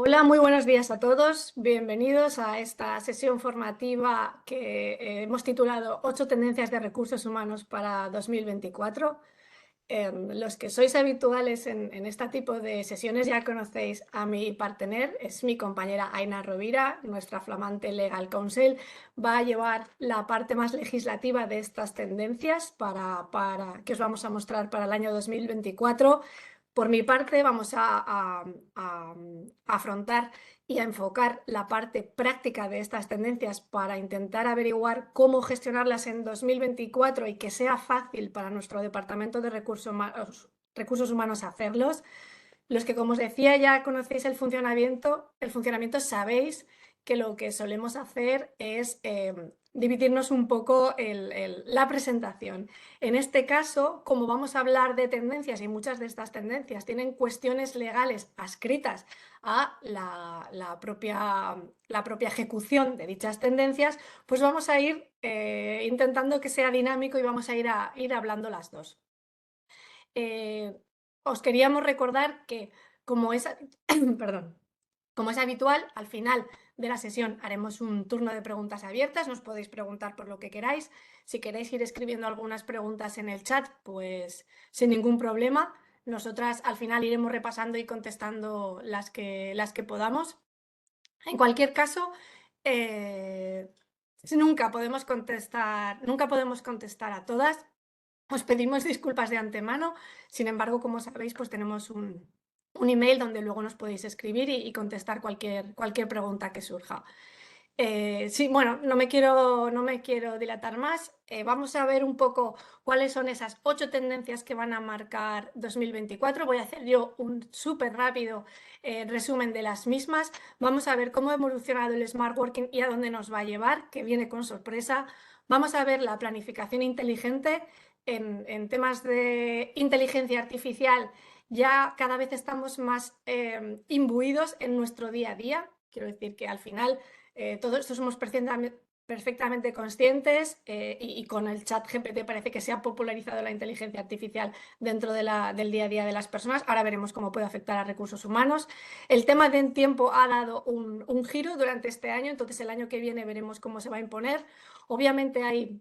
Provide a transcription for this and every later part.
Hola, muy buenos días a todos. Bienvenidos a esta sesión formativa que hemos titulado 8 tendencias de recursos humanos para 2024. Los que sois habituales en este tipo de sesiones ya conocéis a mi partner, es mi compañera Aina Rovira, nuestra flamante Legal Counsel. Va a llevar la parte más legislativa de estas tendencias que os vamos a mostrar para el año 2024. Por mi parte, vamos a afrontar y a enfocar la parte práctica de estas tendencias para intentar averiguar cómo gestionarlas en 2024 y que sea fácil para nuestro Departamento de Recursos Humanos hacerlos. Los que, como os decía, ya conocéis el funcionamiento sabéis que lo que solemos hacer es dividirnos un poco la presentación. En este caso, como vamos a hablar de tendencias y muchas de estas tendencias tienen cuestiones legales adscritas a la propia ejecución de dichas tendencias, pues vamos a ir intentando que sea dinámico y vamos a ir hablando las dos. Os queríamos recordar que, como es, perdón, como es habitual, al final de la sesión haremos un turno de preguntas abiertas, nos podéis preguntar por lo que queráis. Si queréis ir escribiendo algunas preguntas en el chat, pues sin ningún problema. Nosotras al final iremos repasando y contestando las que podamos. En cualquier caso, nunca podemos contestar a todas. Os pedimos disculpas de antemano, sin embargo, como sabéis, pues tenemos un email donde luego nos podéis escribir y contestar cualquier pregunta que surja. Sí, bueno, no me quiero dilatar más. Vamos a ver un poco cuáles son esas 8 tendencias que van a marcar 2024. Voy a hacer yo un súper rápido resumen de las mismas. Vamos a ver cómo ha evolucionado el Smart Working y a dónde nos va a llevar, que viene con sorpresa. Vamos a ver la planificación inteligente en temas de inteligencia artificial. Ya cada vez estamos más imbuidos en nuestro día a día. Quiero decir que al final todo esto somos perfectamente conscientes y con el chat GPT parece que se ha popularizado la inteligencia artificial dentro del día a día de las personas. Ahora veremos cómo puede afectar a recursos humanos. El tema del tiempo ha dado un giro durante este año, entonces el año que viene veremos cómo se va a imponer. Obviamente hay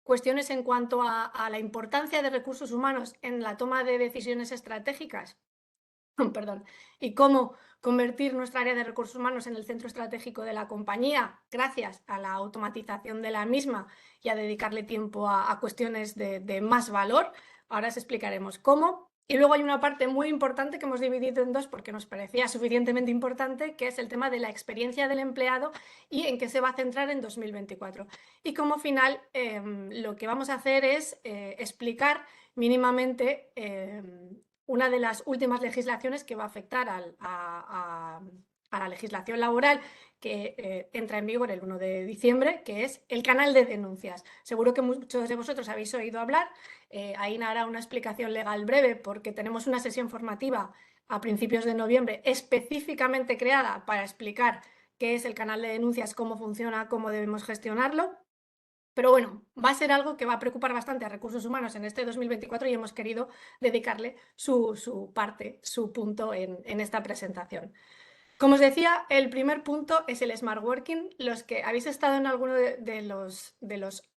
cuestiones en cuanto a la importancia de recursos humanos en la toma de decisiones estratégicas. Perdón, y cómo convertir nuestra área de recursos humanos en el centro estratégico de la compañía gracias a la automatización de la misma y a dedicarle tiempo a cuestiones de más valor. Ahora os explicaremos cómo. Y luego hay una parte muy importante que hemos dividido en dos porque nos parecía suficientemente importante, que es el tema de la experiencia del empleado y en qué se va a centrar en 2024. Y como final, lo que vamos a hacer es explicar mínimamente una de las últimas legislaciones que va a afectar a la legislación laboral que entra en vigor el 1 de diciembre, que es el canal de denuncias. Seguro que muchos de vosotros habéis oído hablar. Aina hará una explicación legal breve porque tenemos una sesión formativa a principios de noviembre específicamente creada para explicar qué es el canal de denuncias, cómo funciona, cómo debemos gestionarlo. Pero bueno, va a ser algo que va a preocupar bastante a recursos humanos en este 2024 y hemos querido dedicarle su parte, su punto en esta presentación. Como os decía, el primer punto es el Smart Working. Los que habéis estado en alguno de las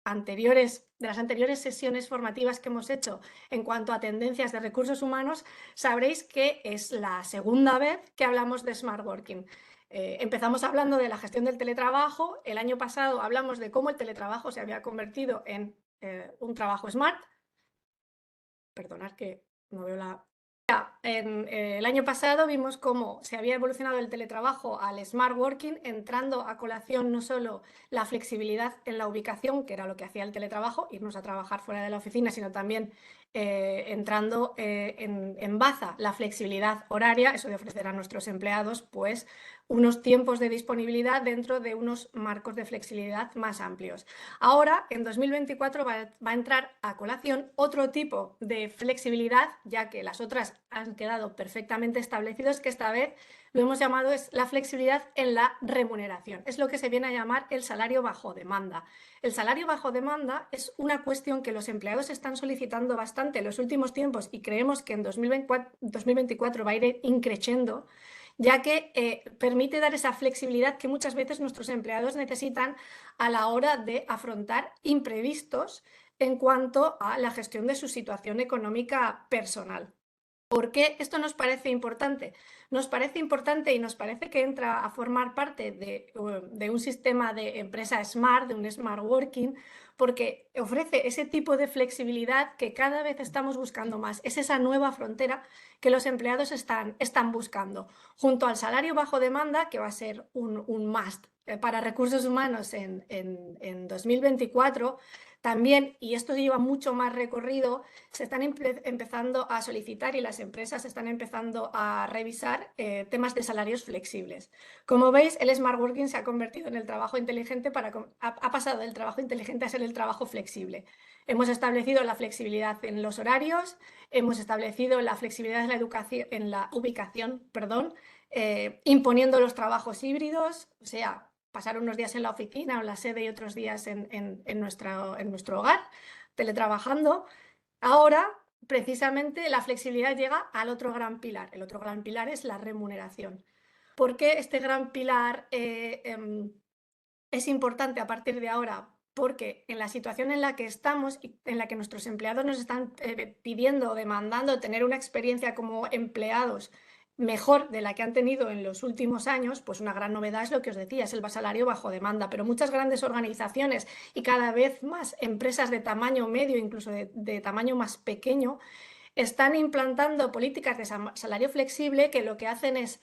anteriores sesiones formativas que hemos hecho en cuanto a tendencias de recursos humanos, sabréis que es la segunda vez que hablamos de Smart Working. Empezamos hablando de la gestión del teletrabajo. El año pasado hablamos de cómo el teletrabajo se había convertido en un trabajo smart. Perdonad que no veo la... el año pasado vimos cómo se había evolucionado el teletrabajo al smart working, entrando a colación no solo la flexibilidad en la ubicación, que era lo que hacía el teletrabajo, irnos a trabajar fuera de la oficina, sino también entrando en baza la flexibilidad horaria, eso de ofrecer a nuestros empleados pues unos tiempos de disponibilidad dentro de unos marcos de flexibilidad más amplios. Ahora, en 2024, va a entrar a colación otro tipo de flexibilidad, ya que las otras han quedado perfectamente establecidos, que esta vez lo hemos llamado es la flexibilidad en la remuneración. Es lo que se viene a llamar el salario bajo demanda. El salario bajo demanda es una cuestión que los empleados están solicitando bastante en los últimos tiempos y creemos que en 2024 va a ir increciendo. ya que permite dar esa flexibilidad que muchas veces nuestros empleados necesitan a la hora de afrontar imprevistos en cuanto a la gestión de su situación económica personal. ¿Por qué esto nos parece importante? Nos parece importante y nos parece que entra a formar parte de un sistema de empresa smart, de un smart working, porque ofrece ese tipo de flexibilidad que cada vez estamos buscando más. Es esa nueva frontera que los empleados están buscando, junto al salario bajo demanda, que va a ser un must para recursos humanos en 2024. También, y esto lleva mucho más recorrido, se están empezando a solicitar y las empresas están empezando a revisar temas de salarios flexibles. Como veis, el Smart Working se ha convertido en el trabajo inteligente ha pasado del trabajo inteligente a ser el trabajo flexible. Hemos establecido la flexibilidad en los horarios, hemos establecido la flexibilidad en la educación, en la ubicación, perdón, imponiendo los trabajos híbridos, o sea, pasar unos días en la oficina o en la sede y otros días en nuestro hogar, teletrabajando. Ahora, precisamente, la flexibilidad llega al otro gran pilar. El otro gran pilar es la remuneración. ¿Por qué este gran pilar es importante a partir de ahora? Porque en la situación en la que estamos y en la que nuestros empleados nos están pidiendo o demandando tener una experiencia como empleados mejor de la que han tenido en los últimos años, pues una gran novedad es lo que os decía, es el salario bajo demanda, pero muchas grandes organizaciones y cada vez más empresas de tamaño medio, incluso de tamaño más pequeño, están implantando políticas de salario flexible que lo que hacen es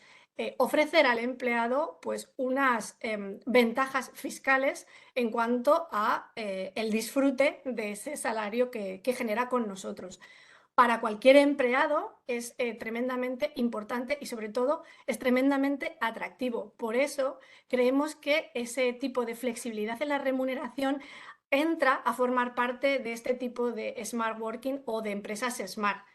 ofrecer al empleado pues, unas ventajas fiscales en cuanto a el disfrute de ese salario que genera con nosotros. Para cualquier empleado es tremendamente importante y sobre todo es tremendamente atractivo. Por eso creemos que ese tipo de flexibilidad en la remuneración entra a formar parte de este tipo de smart working o de empresas smart,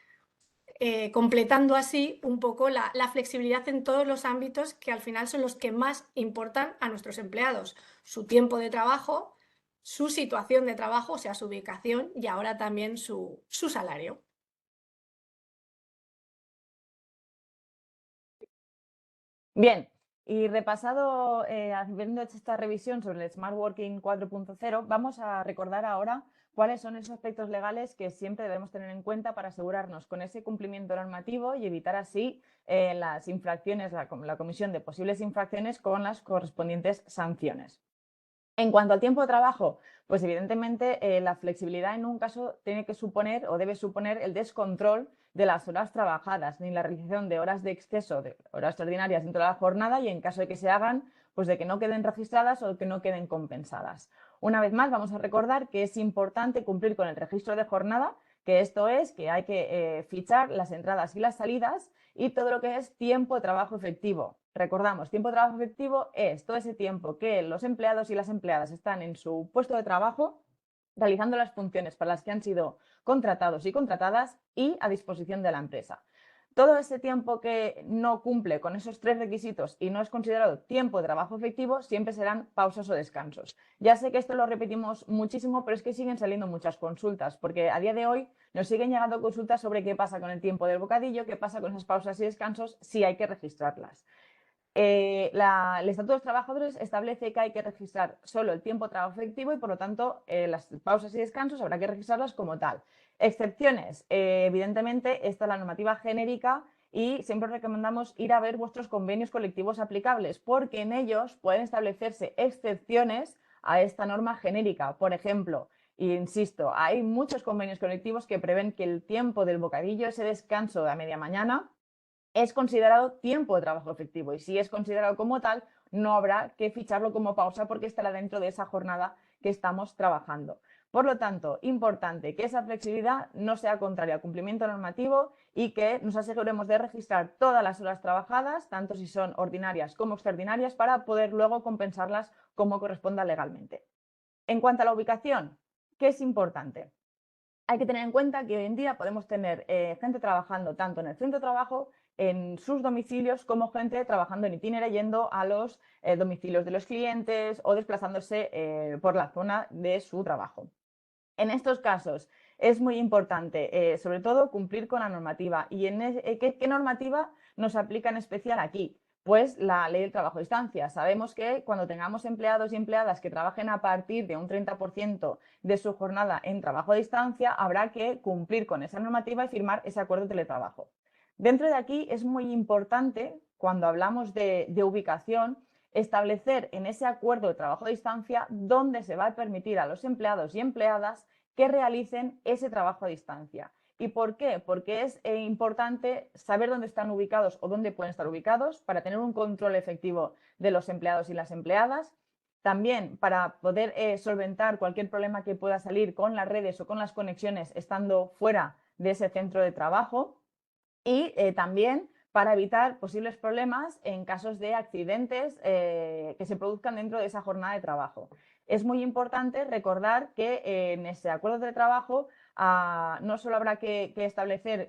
completando así un poco la flexibilidad en todos los ámbitos que al final son los que más importan a nuestros empleados. Su tiempo de trabajo, su situación de trabajo, o sea, su ubicación y ahora también su salario. Bien, y repasado, habiendo hecho esta revisión sobre el Smart Working 4.0, vamos a recordar ahora cuáles son esos aspectos legales que siempre debemos tener en cuenta para asegurarnos con ese cumplimiento normativo y evitar así las infracciones, la comisión de posibles infracciones con las correspondientes sanciones. En cuanto al tiempo de trabajo, pues evidentemente la flexibilidad en un caso tiene que suponer o debe suponer el descontrol de las horas trabajadas, ni la realización de horas de exceso, de horas extraordinarias dentro de la jornada y en caso de que se hagan, pues de que no queden registradas o que no queden compensadas. Una vez más, vamos a recordar que es importante cumplir con el registro de jornada, que esto es que hay que fichar las entradas y las salidas y todo lo que es tiempo de trabajo efectivo. Recordamos, tiempo de trabajo efectivo es todo ese tiempo que los empleados y las empleadas están en su puesto de trabajo realizando las funciones para las que han sido contratados y contratadas y a disposición de la empresa. Todo ese tiempo que no cumple con esos tres requisitos y no es considerado tiempo de trabajo efectivo siempre serán pausas o descansos. Ya sé que esto lo repetimos muchísimo, pero es que siguen saliendo muchas consultas, porque a día de hoy nos siguen llegando consultas sobre qué pasa con el tiempo del bocadillo, qué pasa con esas pausas y descansos, si hay que registrarlas. El Estatuto de los Trabajadores establece que hay que registrar solo el tiempo de trabajo efectivo y, por lo tanto, las pausas y descansos habrá que registrarlas como tal. Excepciones, evidentemente, esta es la normativa genérica y siempre os recomendamos ir a ver vuestros convenios colectivos aplicables, porque en ellos pueden establecerse excepciones a esta norma genérica. Por ejemplo, insisto, hay muchos convenios colectivos que prevén que el tiempo del bocadillo, ese descanso de a media mañana, es considerado tiempo de trabajo efectivo y si es considerado como tal, no habrá que ficharlo como pausa porque estará dentro de esa jornada que estamos trabajando. Por lo tanto, importante que esa flexibilidad no sea contraria al cumplimiento normativo y que nos aseguremos de registrar todas las horas trabajadas, tanto si son ordinarias como extraordinarias, para poder luego compensarlas como corresponda legalmente. En cuanto a la ubicación, ¿qué es importante? Hay que tener en cuenta que hoy en día podemos tener gente trabajando tanto en el centro de trabajo, en sus domicilios, como gente trabajando en itinerario yendo a los domicilios de los clientes o desplazándose por la zona de su trabajo. En estos casos es muy importante, sobre todo, cumplir con la normativa. ¿Y ¿qué normativa nos aplica en especial aquí? Pues la ley del trabajo a distancia. Sabemos que cuando tengamos empleados y empleadas que trabajen a partir de un 30% de su jornada en trabajo a distancia, habrá que cumplir con esa normativa y firmar ese acuerdo de teletrabajo. Dentro de aquí es muy importante, cuando hablamos de ubicación, establecer en ese acuerdo de trabajo a distancia dónde se va a permitir a los empleados y empleadas que realicen ese trabajo a distancia. ¿Y por qué? Porque es importante saber dónde están ubicados o dónde pueden estar ubicados para tener un control efectivo de los empleados y las empleadas. También para poder solventar cualquier problema que pueda salir con las redes o con las conexiones estando fuera de ese centro de trabajo. Y también para evitar posibles problemas en casos de accidentes que se produzcan dentro de esa jornada de trabajo. Es muy importante recordar que en ese acuerdo de trabajo no solo habrá que establecer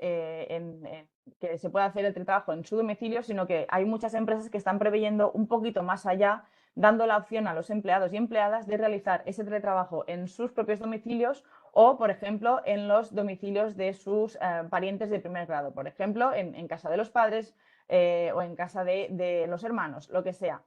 que se pueda hacer el teletrabajo en su domicilio, sino que hay muchas empresas que están preveyendo un poquito más allá, dando la opción a los empleados y empleadas de realizar ese teletrabajo en sus propios domicilios o, por ejemplo, en los domicilios de sus parientes de primer grado, por ejemplo, en casa de los padres o en casa de los hermanos, lo que sea.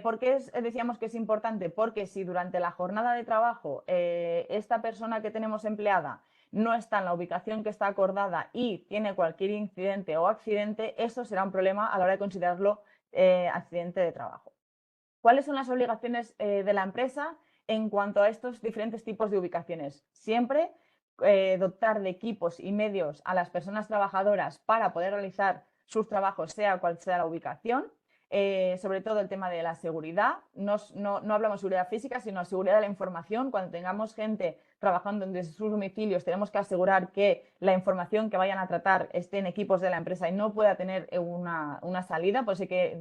¿Por qué decíamos que es importante? Porque si durante la jornada de trabajo esta persona que tenemos empleada no está en la ubicación que está acordada y tiene cualquier incidente o accidente, eso será un problema a la hora de considerarlo accidente de trabajo. ¿Cuáles son las obligaciones de la empresa en cuanto a estos diferentes tipos de ubicaciones? Siempre dotar de equipos y medios a las personas trabajadoras para poder realizar sus trabajos, sea cual sea la ubicación. Sobre todo el tema de la seguridad. No hablamos de seguridad física, sino de seguridad de la información. Cuando tengamos gente trabajando desde sus domicilios, tenemos que asegurar que la información que vayan a tratar esté en equipos de la empresa y no pueda tener una salida, pues hay que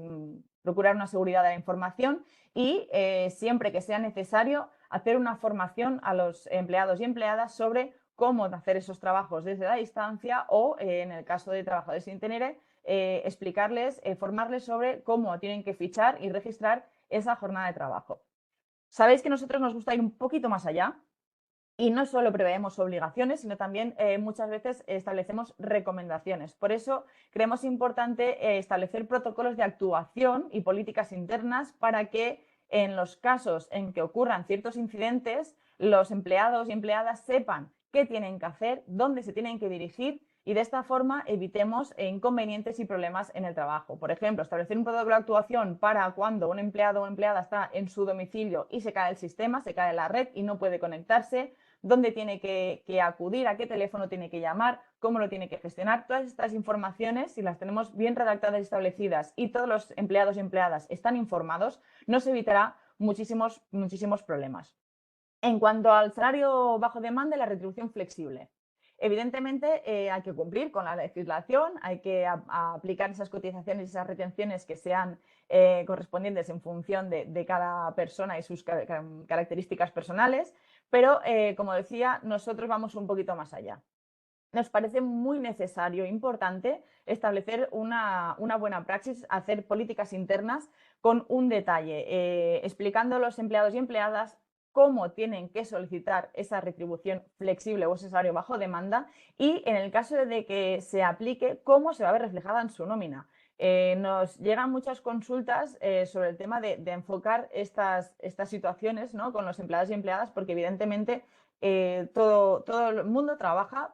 procurar una seguridad de la información y siempre que sea necesario hacer una formación a los empleados y empleadas sobre cómo hacer esos trabajos desde la distancia o, en el caso de trabajadores sin tener, explicarles, formarles sobre cómo tienen que fichar y registrar esa jornada de trabajo. Sabéis que a nosotros nos gusta ir un poquito más allá y no solo preveemos obligaciones, sino también muchas veces establecemos recomendaciones. Por eso creemos importante establecer protocolos de actuación y políticas internas para que en los casos en que ocurran ciertos incidentes, los empleados y empleadas sepan qué tienen que hacer, dónde se tienen que dirigir y de esta forma evitemos inconvenientes y problemas en el trabajo. Por ejemplo, establecer un protocolo de actuación para cuando un empleado o empleada está en su domicilio y se cae el sistema, se cae la red y no puede conectarse, dónde tiene que acudir, a qué teléfono tiene que llamar, cómo lo tiene que gestionar. Todas estas informaciones, si las tenemos bien redactadas y establecidas y todos los empleados y empleadas están informados, nos evitará muchísimos problemas. En cuanto al salario bajo demanda y la retribución flexible. Evidentemente hay que cumplir con la legislación, hay que aplicar esas cotizaciones y esas retenciones que sean correspondientes en función de cada persona y sus características personales, pero como decía, nosotros vamos un poquito más allá. Nos parece muy necesario e importante establecer una buena praxis, hacer políticas internas con un detalle, explicando a los empleados y empleadas cómo tienen que solicitar esa retribución flexible o ese salario bajo demanda y, en el caso de que se aplique, cómo se va a ver reflejada en su nómina. Nos llegan muchas consultas sobre el tema de enfocar estas situaciones, ¿no?, con los empleados y empleadas, porque evidentemente todo el mundo trabaja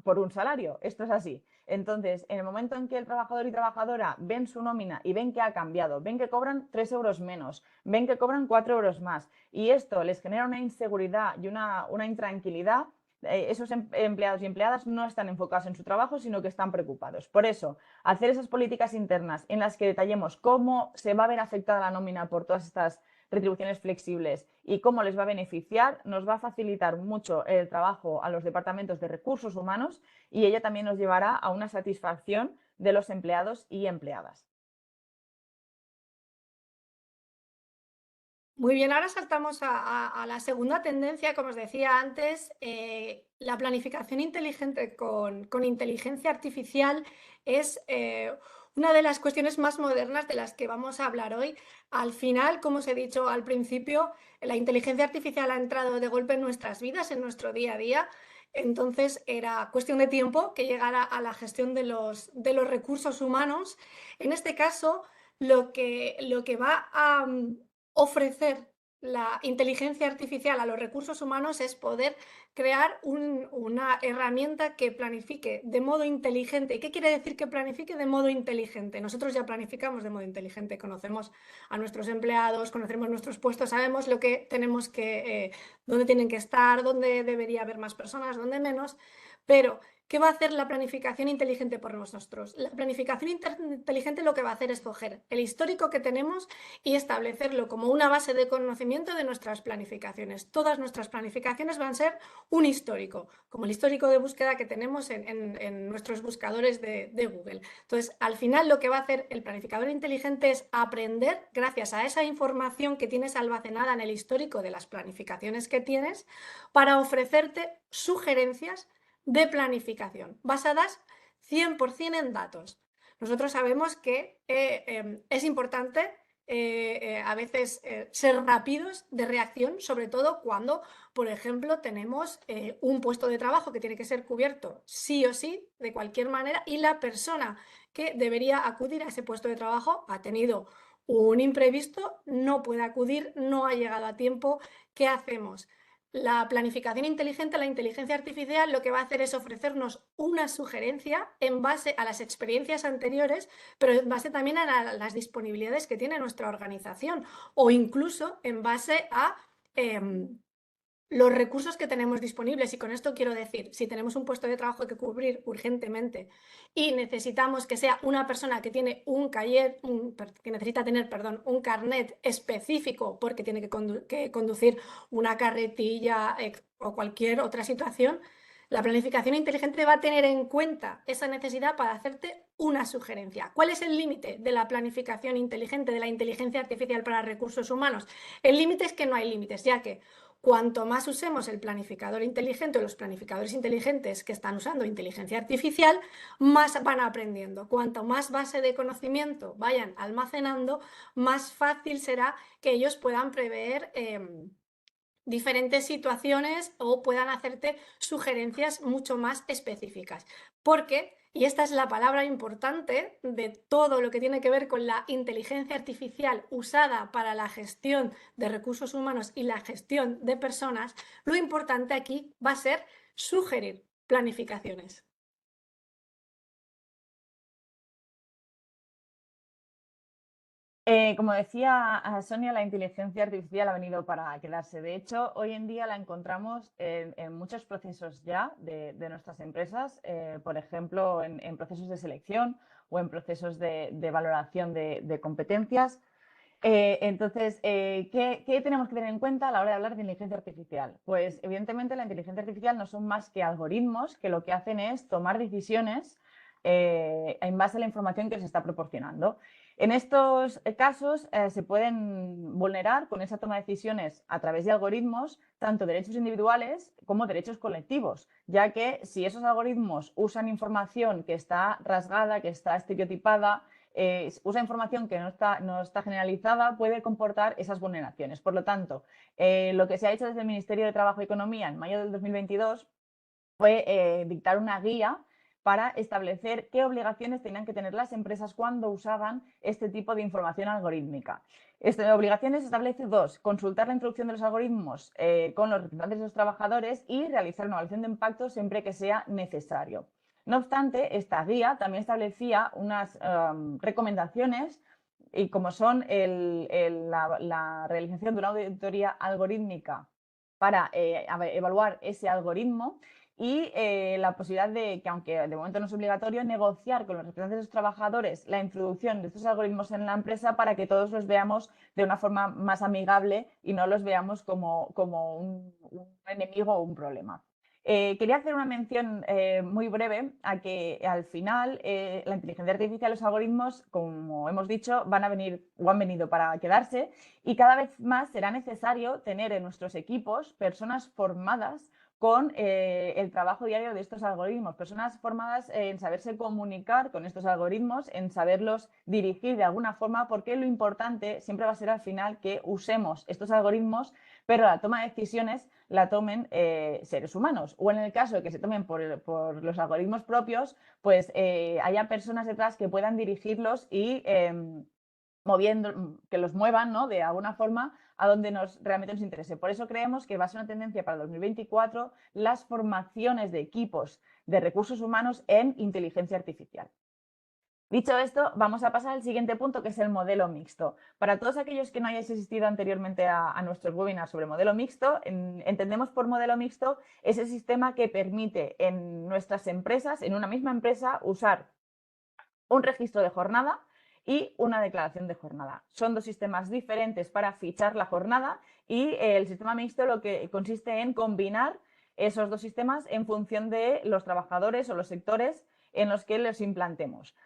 por un salario, esto es así. Entonces, en el momento en que el trabajador y trabajadora ven su nómina y ven que ha cambiado, ven que cobran 3 euros menos, ven que cobran 4 euros más y esto les genera una inseguridad y una intranquilidad, esos empleados y empleadas no están enfocados en su trabajo, sino que están preocupados. Por eso, hacer esas políticas internas en las que detallemos cómo se va a ver afectada la nómina por todas estas retribuciones flexibles y cómo les va a beneficiar, nos va a facilitar mucho el trabajo a los departamentos de recursos humanos y ello también nos llevará a una satisfacción de los empleados y empleadas. Muy bien, ahora saltamos a la segunda tendencia, como os decía antes, la planificación inteligente con inteligencia artificial es una de las cuestiones más modernas de las que vamos a hablar hoy. Al final, como os he dicho al principio, la inteligencia artificial ha entrado de golpe en nuestras vidas, en nuestro día a día. Entonces era cuestión de tiempo que llegara a la gestión de los recursos humanos. En este caso, lo que va a ofrecer la inteligencia artificial a los recursos humanos es poder crear una herramienta que planifique de modo inteligente. ¿Y qué quiere decir que planifique de modo inteligente? Nosotros ya planificamos de modo inteligente, conocemos a nuestros empleados, conocemos nuestros puestos, sabemos lo que tenemos que, dónde tienen que estar, dónde debería haber más personas, dónde menos, pero ¿qué va a hacer la planificación inteligente por nosotros? La planificación inteligente lo que va a hacer es coger el histórico que tenemos y establecerlo como una base de conocimiento de nuestras planificaciones. Todas nuestras planificaciones van a ser un histórico, como el histórico de búsqueda que tenemos en nuestros buscadores de Google. Entonces, al final lo que va a hacer el planificador inteligente es aprender, gracias a esa información que tienes almacenada en el histórico de las planificaciones que tienes, para ofrecerte sugerencias de planificación, basadas 100% en datos. Nosotros sabemos que es importante a veces ser rápidos de reacción, sobre todo cuando, por ejemplo, tenemos un puesto de trabajo que tiene que ser cubierto sí o sí, de cualquier manera, y la persona que debería acudir a ese puesto de trabajo ha tenido un imprevisto, no puede acudir, no ha llegado a tiempo. ¿Qué hacemos? La planificación inteligente, la inteligencia artificial, lo que va a hacer es ofrecernos una sugerencia en base a las experiencias anteriores, pero en base también a las disponibilidades que tiene nuestra organización, o incluso en base a los recursos que tenemos disponibles. Y con esto quiero decir, si tenemos un puesto de trabajo que cubrir urgentemente y necesitamos que sea una persona que tiene que necesita tener, perdón, un carnet específico porque tiene que conducir una carretilla o cualquier otra situación, la planificación inteligente va a tener en cuenta esa necesidad para hacerte una sugerencia. ¿Cuál es el límite de la planificación inteligente, de la inteligencia artificial para recursos humanos? El límite es que no hay límites, ya que cuanto más usemos el planificador inteligente o los planificadores inteligentes que están usando inteligencia artificial, más van aprendiendo. Cuanto más base de conocimiento vayan almacenando, más fácil será que ellos puedan prever diferentes situaciones o puedan hacerte sugerencias mucho más específicas. Porque, y esta es la palabra importante de todo lo que tiene que ver con la inteligencia artificial usada para la gestión de recursos humanos y la gestión de personas, lo importante aquí va a ser sugerir planificaciones. Como decía Sonia, la inteligencia artificial ha venido para quedarse. De hecho, hoy en día la encontramos en muchos procesos ya de nuestras empresas, por ejemplo, en procesos de selección o en procesos de valoración de competencias. Entonces, ¿qué tenemos que tener en cuenta a la hora de hablar de inteligencia artificial? Pues evidentemente la inteligencia artificial no son más que algoritmos que lo que hacen es tomar decisiones en base a la información que se está proporcionando. En estos casos se pueden vulnerar con esa toma de decisiones a través de algoritmos tanto derechos individuales como derechos colectivos, ya que si esos algoritmos usan información que está rasgada, que está estereotipada, usa información que no está generalizada, puede comportar esas vulneraciones. Por lo tanto, lo que se ha hecho desde el Ministerio de Trabajo y Economía en mayo del 2022 fue dictar una guía para establecer qué obligaciones tenían que tener las empresas cuando usaban este tipo de información algorítmica. Esta obligaciones establece dos: consultar la introducción de los algoritmos con los representantes de los trabajadores y realizar una evaluación de impacto siempre que sea necesario. No obstante, esta guía también establecía unas recomendaciones, y como son la realización de una auditoría algorítmica para evaluar ese algoritmo y la posibilidad de que, aunque de momento no es obligatorio, negociar con los representantes de los trabajadores la introducción de estos algoritmos en la empresa para que todos los veamos de una forma más amigable y no los veamos como un enemigo o un problema. Quería hacer una mención muy breve a que al final la inteligencia artificial y los algoritmos, como hemos dicho, van a venir o han venido para quedarse, y cada vez más será necesario tener en nuestros equipos personas formadas con el trabajo diario de estos algoritmos, personas formadas en saberse comunicar con estos algoritmos, en saberlos dirigir de alguna forma, porque lo importante siempre va a ser al final que usemos estos algoritmos, pero la toma de decisiones la tomen seres humanos, o en el caso de que se tomen por los algoritmos propios, pues haya personas detrás que puedan dirigirlos y que los muevan, ¿no?, de alguna forma a donde realmente nos interese. Por eso creemos que va a ser una tendencia para 2024 las formaciones de equipos de recursos humanos en inteligencia artificial. Dicho esto, vamos a pasar al siguiente punto, que es el modelo mixto. Para todos aquellos que no hayáis asistido anteriormente a nuestros webinars sobre modelo mixto, entendemos por modelo mixto ese sistema que permite en nuestras empresas, en una misma empresa, usar un registro de jornada y una declaración de jornada. Son dos sistemas diferentes para fichar la jornada y el sistema mixto lo que consiste en combinar esos dos sistemas en función de los trabajadores o los sectores en los que los implantemos.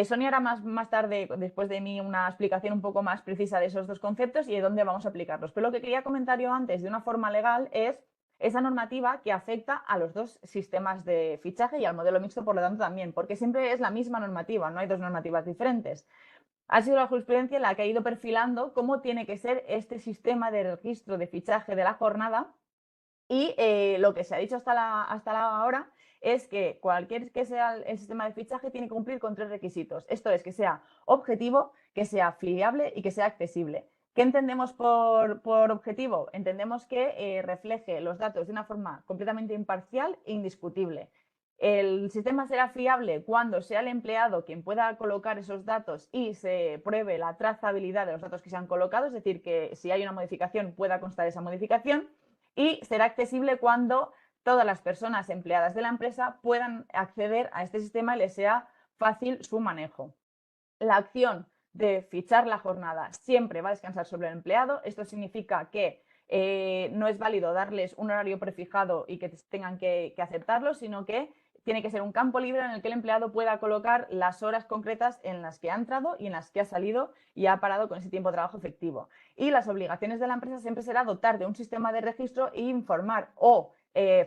Sonia hará más tarde, después de mí, una explicación un poco más precisa de esos dos conceptos y de dónde vamos a aplicarlos. Pero lo que quería comentar yo antes de una forma legal es esa normativa que afecta a los dos sistemas de fichaje y al modelo mixto, por lo tanto, también, porque siempre es la misma normativa, no hay dos normativas diferentes. Ha sido la jurisprudencia la que ha ido perfilando cómo tiene que ser este sistema de registro de fichaje de la jornada y lo que se ha dicho hasta ahora es que cualquier que sea el sistema de fichaje tiene que cumplir con 3 requisitos. Esto es que sea objetivo, que sea fiable y que sea accesible. ¿Qué entendemos por objetivo? Entendemos que refleje los datos de una forma completamente imparcial e indiscutible. El sistema será fiable cuando sea el empleado quien pueda colocar esos datos y se pruebe la trazabilidad de los datos que se han colocado, es decir, que si hay una modificación pueda constar esa modificación, y será accesible cuando todas las personas empleadas de la empresa puedan acceder a este sistema y les sea fácil su manejo. La acción de fichar la jornada siempre va a descansar sobre el empleado. Esto significa que no es válido darles un horario prefijado y que tengan que aceptarlo, sino que tiene que ser un campo libre en el que el empleado pueda colocar las horas concretas en las que ha entrado y en las que ha salido y ha parado con ese tiempo de trabajo efectivo. Y las obligaciones de la empresa siempre será dotar de un sistema de registro e informar o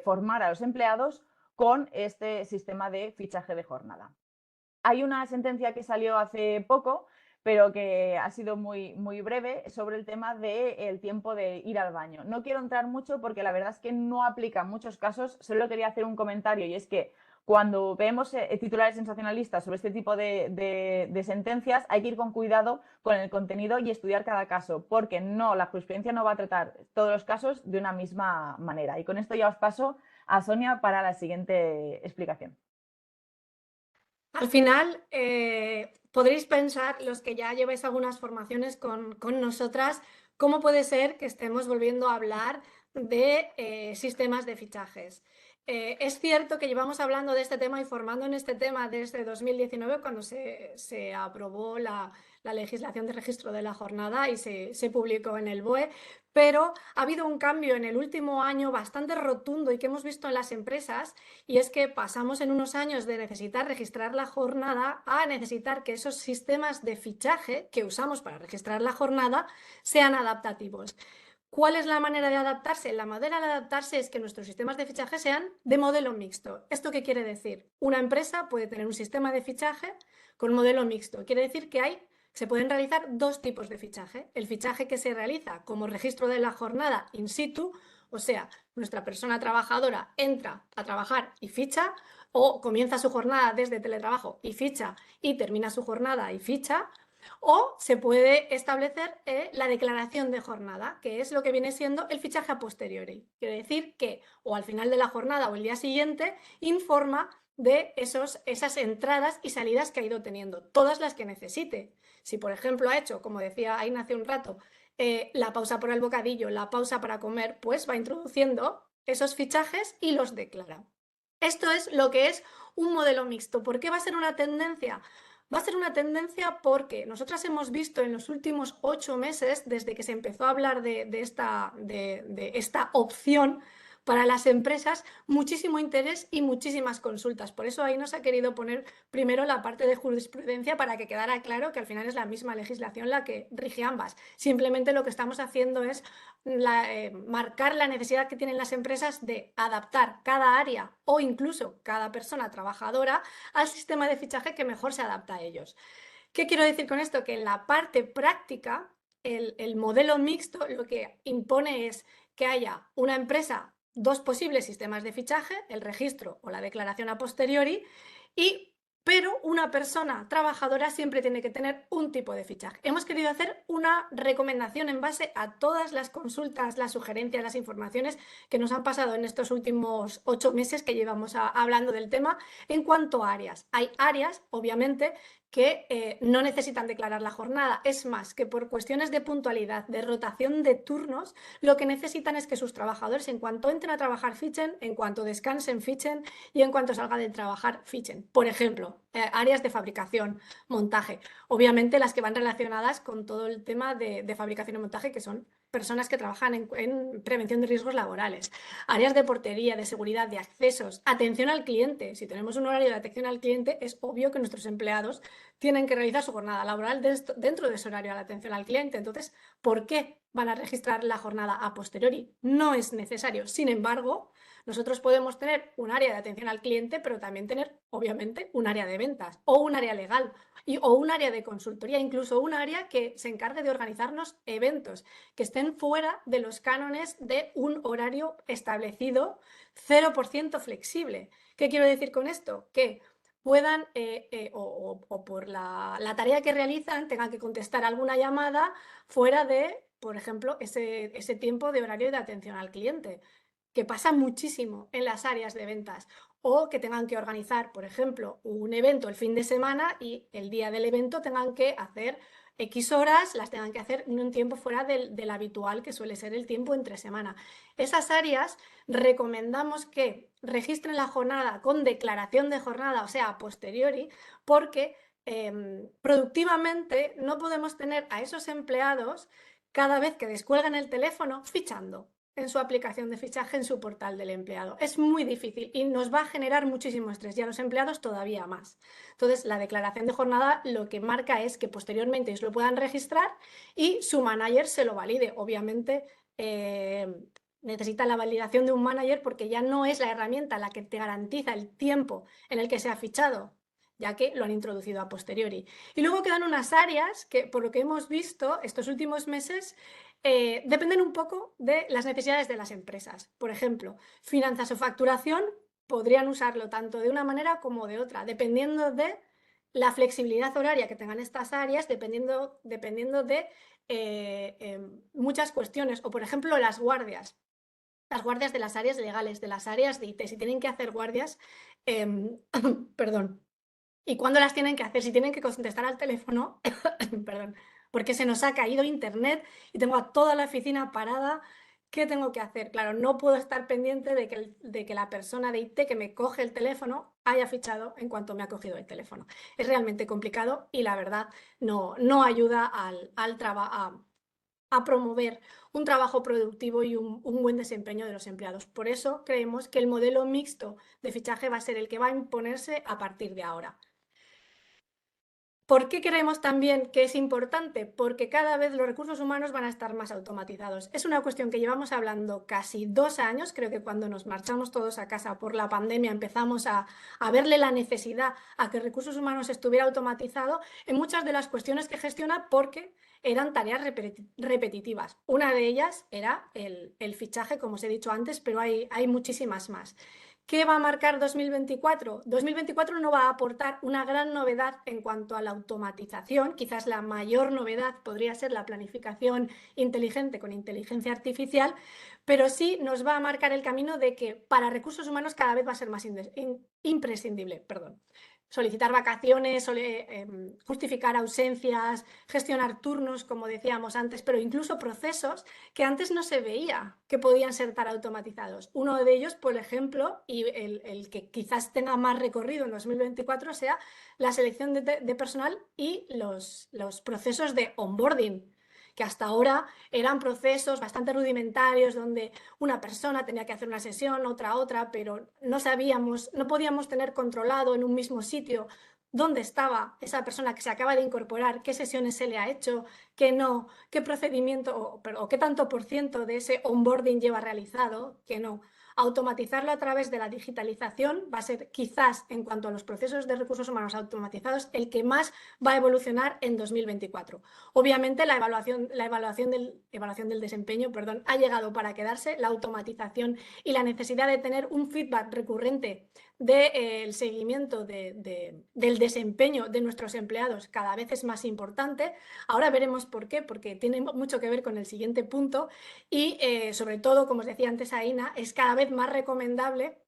formar a los empleados con este sistema de fichaje de jornada. Hay una sentencia que salió hace poco, pero que ha sido muy breve, sobre el tema del tiempo de ir al baño. No quiero entrar mucho porque la verdad es que no aplica en muchos casos. Solo quería hacer un comentario, y es que cuando vemos titulares sensacionalistas sobre este tipo de sentencias, hay que ir con cuidado con el contenido y estudiar cada caso, porque la jurisprudencia no va a tratar todos los casos de una misma manera. Y con esto ya os paso a Sonia para la siguiente explicación. Al final, podréis pensar, los que ya lleváis algunas formaciones con nosotras, cómo puede ser que estemos volviendo a hablar de sistemas de fichajes. Es cierto que llevamos hablando de este tema y formando en este tema desde 2019, cuando se aprobó la legislación de registro de la jornada y se publicó en el BOE, pero ha habido un cambio en el último año bastante rotundo y que hemos visto en las empresas, y es que pasamos en unos años de necesitar registrar la jornada a necesitar que esos sistemas de fichaje que usamos para registrar la jornada sean adaptativos. ¿Cuál es la manera de adaptarse? La manera de adaptarse es que nuestros sistemas de fichaje sean de modelo mixto. ¿Esto qué quiere decir? Una empresa puede tener un sistema de fichaje con modelo mixto. Quiere decir que se pueden realizar dos tipos de fichaje. El fichaje que se realiza como registro de la jornada in situ, o sea, nuestra persona trabajadora entra a trabajar y ficha, o comienza su jornada desde teletrabajo y ficha, y termina su jornada y ficha. O se puede establecer la declaración de jornada, que es lo que viene siendo el fichaje a posteriori. Quiere decir que o al final de la jornada o el día siguiente informa de esas entradas y salidas que ha ido teniendo, todas las que necesite. Si, por ejemplo, ha hecho, como decía Aina hace un rato, la pausa por el bocadillo, la pausa para comer, pues va introduciendo esos fichajes y los declara. Esto es lo que es un modelo mixto. ¿Por qué va a ser una tendencia? Va a ser una tendencia porque nosotras hemos visto en los últimos 8 meses, desde que se empezó a hablar de esta opción para las empresas, muchísimo interés y muchísimas consultas. Por eso ahí nos ha querido poner primero la parte de jurisprudencia para que quedara claro que al final es la misma legislación la que rige ambas. Simplemente lo que estamos haciendo es marcar la necesidad que tienen las empresas de adaptar cada área o incluso cada persona trabajadora al sistema de fichaje que mejor se adapta a ellos. ¿Qué quiero decir con esto? Que en la parte práctica, el modelo mixto lo que impone es que haya una empresa, dos posibles sistemas de fichaje, el registro o la declaración a posteriori, y pero una persona trabajadora siempre tiene que tener un tipo de fichaje. Hemos querido hacer una recomendación en base a todas las consultas, las sugerencias, las informaciones que nos han pasado en estos últimos 8 meses que llevamos hablando del tema en cuanto a áreas. Hay áreas, obviamente, que no necesitan declarar la jornada. Es más, que por cuestiones de puntualidad, de rotación de turnos, lo que necesitan es que sus trabajadores, en cuanto entren a trabajar, fichen, en cuanto descansen, fichen y en cuanto salgan de trabajar, fichen. Por ejemplo, áreas de fabricación, montaje. Obviamente las que van relacionadas con todo el tema de fabricación y montaje, que son personas que trabajan en prevención de riesgos laborales. Áreas de portería, de seguridad, de accesos, atención al cliente. Si tenemos un horario de atención al cliente, es obvio que nuestros empleados tienen que realizar su jornada laboral dentro de ese horario de atención al cliente. Entonces, ¿por qué van a registrar la jornada a posteriori? No es necesario. Sin embargo, nosotros podemos tener un área de atención al cliente, pero también tener, obviamente, un área de ventas o un área legal o un área de consultoría, incluso un área que se encargue de organizarnos eventos que estén fuera de los cánones de un horario establecido 0% flexible. ¿Qué quiero decir con esto? Que puedan, o por la tarea que realizan, tengan que contestar alguna llamada fuera de, por ejemplo, ese tiempo de horario de atención al cliente, que pasa muchísimo en las áreas de ventas, o que tengan que organizar, por ejemplo, un evento el fin de semana y el día del evento tengan que hacer X horas, las tengan que hacer en un tiempo fuera del habitual, que suele ser el tiempo entre semana. Esas áreas recomendamos que registren la jornada con declaración de jornada, o sea, a posteriori, porque productivamente no podemos tener a esos empleados cada vez que descuelgan el teléfono fichando en su aplicación de fichaje, en su portal del empleado. Es muy difícil y nos va a generar muchísimo estrés y a los empleados todavía más. Entonces, la declaración de jornada lo que marca es que posteriormente ellos lo puedan registrar y su manager se lo valide. Obviamente, necesita la validación de un manager porque ya no es la herramienta la que te garantiza el tiempo en el que se ha fichado, ya que lo han introducido a posteriori. Y luego quedan unas áreas que, por lo que hemos visto estos últimos meses, dependen un poco de las necesidades de las empresas. Por ejemplo, finanzas o facturación podrían usarlo tanto de una manera como de otra, dependiendo de la flexibilidad horaria que tengan estas áreas, dependiendo de muchas cuestiones. O, por ejemplo, las guardias de las áreas legales, de las áreas de IT, si tienen que hacer guardias, perdón, y cuándo las tienen que hacer, si tienen que contestar al teléfono, perdón, porque se nos ha caído internet y tengo a toda la oficina parada. ¿Qué tengo que hacer? Claro, no puedo estar pendiente de que la persona de IT que me coge el teléfono haya fichado en cuanto me ha cogido el teléfono. Es realmente complicado y la verdad no ayuda a promover un trabajo productivo y un buen desempeño de los empleados. Por eso creemos que el modelo mixto de fichaje va a ser el que va a imponerse a partir de ahora. ¿Por qué creemos también que es importante? Porque cada vez los recursos humanos van a estar más automatizados. Es una cuestión que llevamos hablando casi 2 años. Creo que cuando nos marchamos todos a casa por la pandemia empezamos a verle la necesidad a que recursos humanos estuviera automatizado en muchas de las cuestiones que gestiona, porque eran tareas repetitivas. Una de ellas era el fichaje, como os he dicho antes, pero hay muchísimas más. ¿Qué va a marcar 2024? 2024 no va a aportar una gran novedad en cuanto a la automatización. Quizás la mayor novedad podría ser la planificación inteligente con inteligencia artificial, pero sí nos va a marcar el camino de que para recursos humanos cada vez va a ser más imprescindible. Perdón. Solicitar vacaciones, justificar ausencias, gestionar turnos, como decíamos antes, pero incluso procesos que antes no se veía que podían ser tan automatizados. Uno de ellos, por ejemplo, y el que quizás tenga más recorrido en 2024, sea la selección de personal y los procesos de onboarding, que hasta ahora eran procesos bastante rudimentarios donde una persona tenía que hacer una sesión, otra, pero no podíamos tener controlado en un mismo sitio dónde estaba esa persona que se acaba de incorporar, qué sesiones se le ha hecho, qué no, qué procedimiento o qué tanto por ciento de ese onboarding lleva realizado, que no. Automatizarlo a través de la digitalización va a ser, quizás, en cuanto a los procesos de recursos humanos automatizados, el que más va a evolucionar en 2024. Obviamente, la evaluación del desempeño, ha llegado para quedarse. La automatización y la necesidad de tener un feedback recurrente del seguimiento del desempeño de nuestros empleados cada vez es más importante. Ahora veremos por qué, porque tiene mucho que ver con el siguiente punto y sobre todo, como os decía antes Aina, es cada vez más recomendable,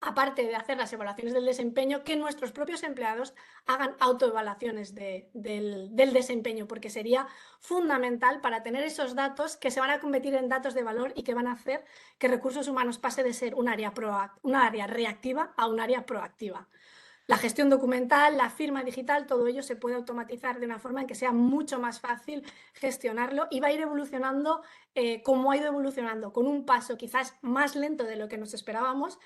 aparte de hacer las evaluaciones del desempeño, que nuestros propios empleados hagan autoevaluaciones del desempeño, porque sería fundamental para tener esos datos que se van a convertir en datos de valor y que van a hacer que recursos humanos pase de ser un área reactiva a un área proactiva. La gestión documental, la firma digital, todo ello se puede automatizar de una forma en que sea mucho más fácil gestionarlo y va a ir evolucionando como ha ido evolucionando, con un paso quizás más lento de lo que nos esperábamos,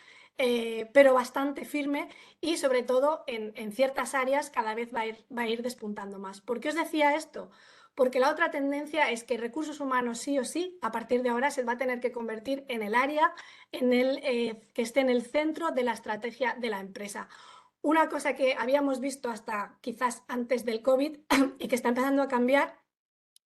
pero bastante firme y sobre todo en ciertas áreas cada vez va a ir despuntando más. ¿Por qué os decía esto? Porque la otra tendencia es que recursos humanos sí o sí, a partir de ahora se va a tener que convertir en el área que esté en el centro de la estrategia de la empresa. Una cosa que habíamos visto hasta quizás antes del COVID y que está empezando a cambiar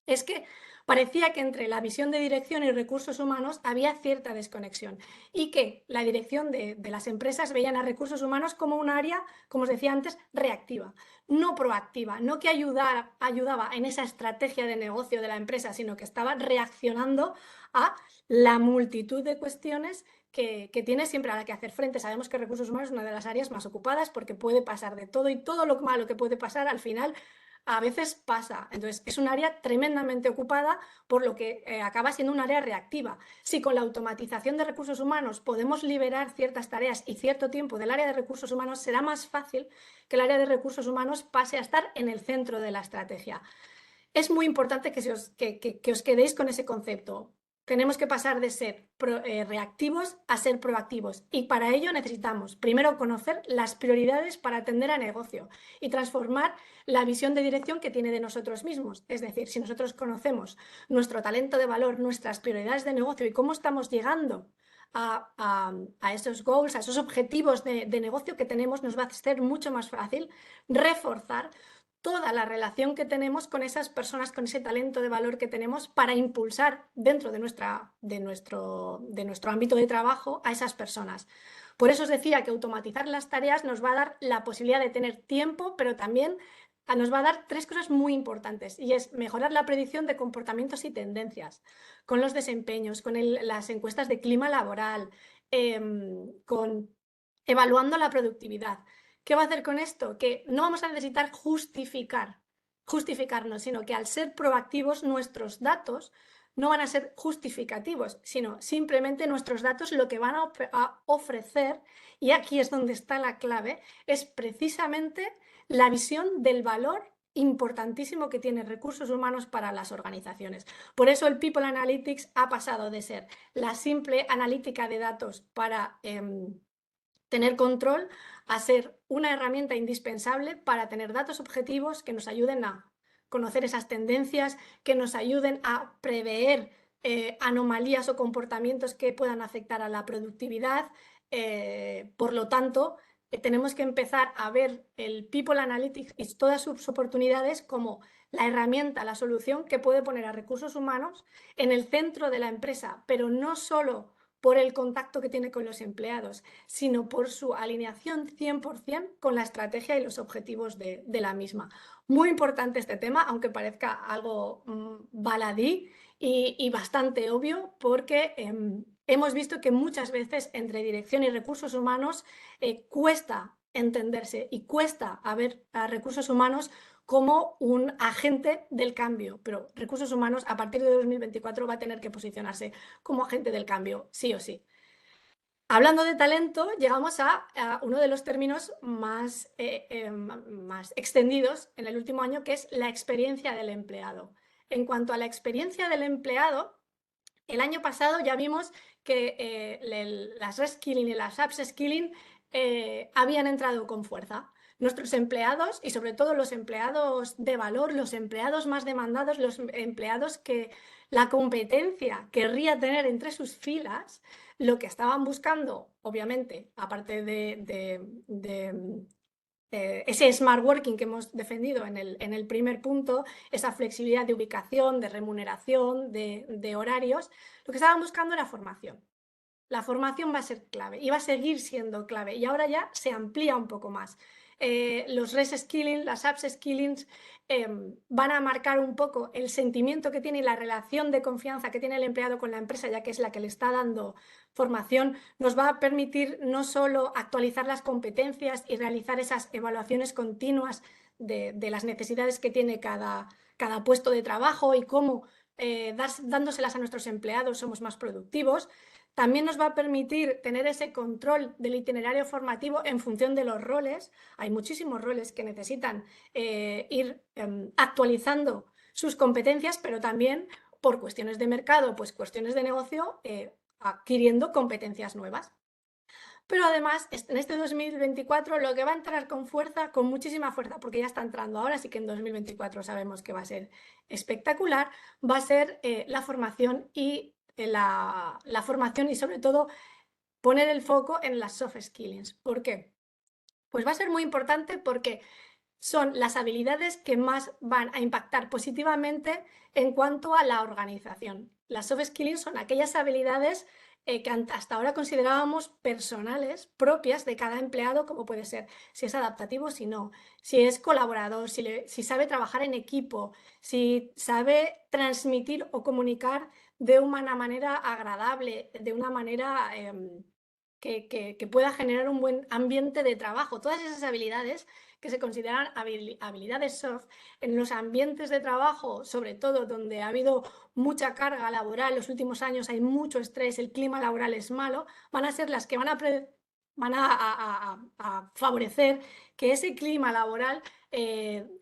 es que parecía que entre la visión de dirección y recursos humanos había cierta desconexión y que la dirección de las empresas veían a recursos humanos como un área, como os decía antes, reactiva, no proactiva, no que ayudaba en esa estrategia de negocio de la empresa, sino que estaba reaccionando a la multitud de cuestiones que tiene siempre a la que hacer frente. Sabemos que recursos humanos es una de las áreas más ocupadas porque puede pasar de todo y todo lo malo que puede pasar al final a veces pasa. Entonces, es un área tremendamente ocupada, por lo que acaba siendo un área reactiva. Si con la automatización de recursos humanos podemos liberar ciertas tareas y cierto tiempo del área de recursos humanos, será más fácil que el área de recursos humanos pase a estar en el centro de la estrategia. Es muy importante que os quedéis con ese concepto. Tenemos que pasar de ser reactivos a ser proactivos y para ello necesitamos primero conocer las prioridades para atender a negocio y transformar la visión de dirección que tiene de nosotros mismos. Es decir, si nosotros conocemos nuestro talento de valor, nuestras prioridades de negocio y cómo estamos llegando a esos goals, a esos objetivos de negocio que tenemos, nos va a ser mucho más fácil reforzar toda la relación que tenemos con esas personas, con ese talento de valor que tenemos para impulsar dentro de nuestro ámbito de trabajo a esas personas. Por eso os decía que automatizar las tareas nos va a dar la posibilidad de tener tiempo, pero también nos va a dar tres cosas muy importantes y es mejorar la predicción de comportamientos y tendencias con los desempeños, con las encuestas de clima laboral, con evaluando la productividad. ¿Qué va a hacer con esto? Que no vamos a necesitar justificarnos, sino que al ser proactivos nuestros datos no van a ser justificativos, sino simplemente nuestros datos lo que van a ofrecer, y aquí es donde está la clave, es precisamente la visión del valor importantísimo que tiene recursos humanos para las organizaciones. Por eso el People Analytics ha pasado de ser la simple analítica de datos para tener control a ser una herramienta indispensable para tener datos objetivos que nos ayuden a conocer esas tendencias, que nos ayuden a prever anomalías o comportamientos que puedan afectar a la productividad. Por lo tanto, tenemos que empezar a ver el People Analytics y todas sus oportunidades como la herramienta, la solución que puede poner a recursos humanos en el centro de la empresa, pero no solo por el contacto que tiene con los empleados, sino por su alineación 100% con la estrategia y los objetivos de la misma. Muy importante este tema, aunque parezca algo baladí y bastante obvio, porque hemos visto que muchas veces entre dirección y recursos humanos cuesta entenderse y cuesta ver a recursos humanos como un agente del cambio, pero recursos humanos a partir de 2024 va a tener que posicionarse como agente del cambio, sí o sí. Hablando de talento, llegamos a uno de los términos más extendidos en el último año, que es la experiencia del empleado. En cuanto a la experiencia del empleado, el año pasado ya vimos que las reskilling y las upskilling habían entrado con fuerza. Nuestros empleados, y sobre todo los empleados de valor, los empleados más demandados, los empleados que la competencia querría tener entre sus filas, lo que estaban buscando, obviamente, aparte de ese smart working que hemos defendido en el primer punto, esa flexibilidad de ubicación, de remuneración, de horarios, lo que estaban buscando era formación. La formación va a ser clave y va a seguir siendo clave, y ahora ya se amplía un poco más. Los reskilling, las upskillings van a marcar un poco el sentimiento que tiene y la relación de confianza que tiene el empleado con la empresa, ya que es la que le está dando formación. Nos va a permitir no solo actualizar las competencias y realizar esas evaluaciones continuas de las necesidades que tiene cada puesto de trabajo y cómo dándoselas a nuestros empleados somos más productivos. También nos va a permitir tener ese control del itinerario formativo en función de los roles. Hay muchísimos roles que necesitan ir actualizando sus competencias, pero también por cuestiones de mercado, pues cuestiones de negocio, adquiriendo competencias nuevas. Pero además, en este 2024 lo que va a entrar con fuerza, con muchísima fuerza, porque ya está entrando ahora, sí que en 2024 sabemos que va a ser espectacular, va a ser la formación y la formación y sobre todo poner el foco en las soft skills. ¿Por qué? Pues va a ser muy importante porque son las habilidades que más van a impactar positivamente en cuanto a la organización. Las soft skills son aquellas habilidades que hasta ahora considerábamos personales, propias de cada empleado, como puede ser si es adaptativo, si no, si es colaborador, si sabe trabajar en equipo, si sabe transmitir o comunicar de una manera agradable, de una manera que pueda generar un buen ambiente de trabajo. Todas esas habilidades que se consideran habilidades soft en los ambientes de trabajo, sobre todo donde ha habido mucha carga laboral, los últimos años hay mucho estrés, el clima laboral es malo, van a ser las que van a favorecer que ese clima laboral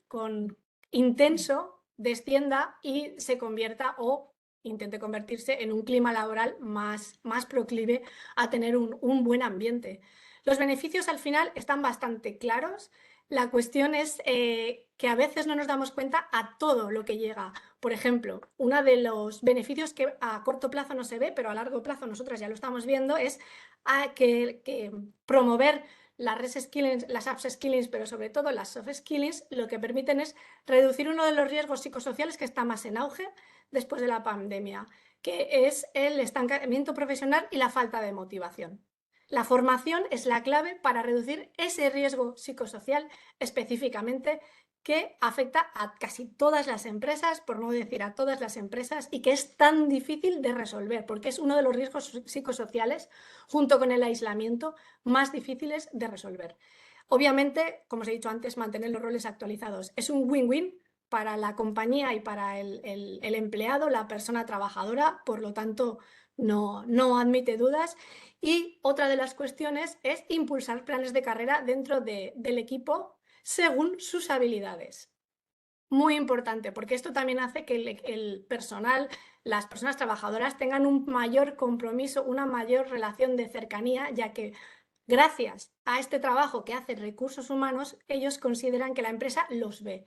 con intenso descienda y se convierta o intente convertirse en un clima laboral más proclive a tener un buen ambiente. Los beneficios al final están bastante claros. La cuestión es que a veces no nos damos cuenta a todo lo que llega. Por ejemplo, uno de los beneficios que a corto plazo no se ve, pero a largo plazo nosotros ya lo estamos viendo, es que promover las reskillings, las upskillings, pero sobre todo las soft skillings, lo que permiten es reducir uno de los riesgos psicosociales que está más en auge después de la pandemia, que es el estancamiento profesional y la falta de motivación. La formación es la clave para reducir ese riesgo psicosocial específicamente que afecta a casi todas las empresas, por no decir a todas las empresas, y que es tan difícil de resolver, porque es uno de los riesgos psicosociales, junto con el aislamiento, más difíciles de resolver. Obviamente, como os he dicho antes, mantener los roles actualizados es un win-win para la compañía y para el empleado, la persona trabajadora, por lo tanto, no admite dudas. Y otra de las cuestiones es impulsar planes de carrera dentro del equipo según sus habilidades. Muy importante, porque esto también hace que el personal, las personas trabajadoras tengan un mayor compromiso, una mayor relación de cercanía, ya que gracias a este trabajo que hace recursos humanos, ellos consideran que la empresa los ve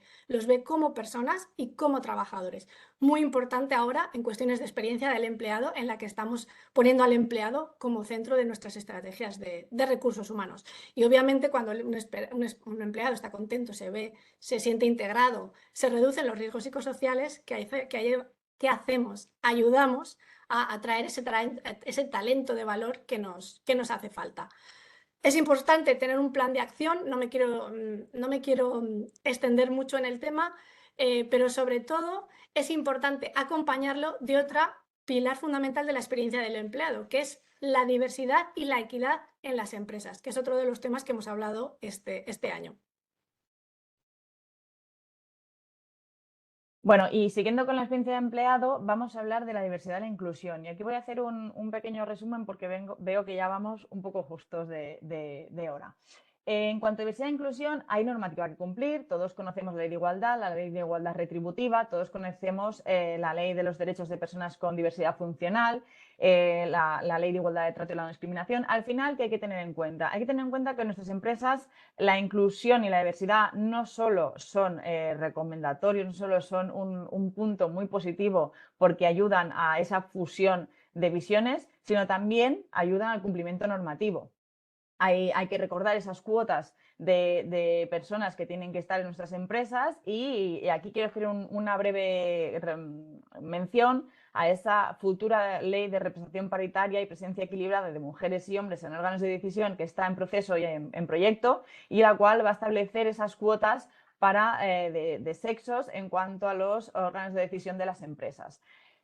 como personas y como trabajadores. Muy importante ahora en cuestiones de experiencia del empleado, en la que estamos poniendo al empleado como centro de nuestras estrategias de recursos humanos. Y obviamente cuando un empleado está contento, se siente integrado, se reducen los riesgos psicosociales que hacemos, ayudamos a atraer ese talento de valor que nos hace falta. Es importante tener un plan de acción, no me quiero extender mucho en el tema, pero sobre todo es importante acompañarlo de otra pilar fundamental de la experiencia del empleado, que es la diversidad y la equidad en las empresas, que es otro de los temas que hemos hablado este año. Bueno, y siguiendo con la experiencia de empleado, vamos a hablar de la diversidad y la inclusión. Y aquí voy a hacer un pequeño resumen porque veo que ya vamos un poco justos de hora. En cuanto a diversidad e inclusión, hay normativa que cumplir. Todos conocemos la ley de igualdad, la ley de igualdad retributiva, todos conocemos la ley de los derechos de personas con diversidad funcional, la ley de igualdad de trato y la no discriminación. Al final, ¿qué hay que tener en cuenta? Hay que tener en cuenta que en nuestras empresas la inclusión y la diversidad no solo son recomendatorios, no solo son un punto muy positivo porque ayudan a esa fusión de visiones, sino también ayudan al cumplimiento normativo. Hay que recordar esas cuotas de personas que tienen que estar en nuestras empresas y aquí quiero hacer una breve mención a esa futura ley de representación paritaria y presencia equilibrada de mujeres y hombres en órganos de decisión que está en proceso y en proyecto, y la cual va a establecer esas cuotas de sexos en cuanto a los órganos de decisión de las empresas.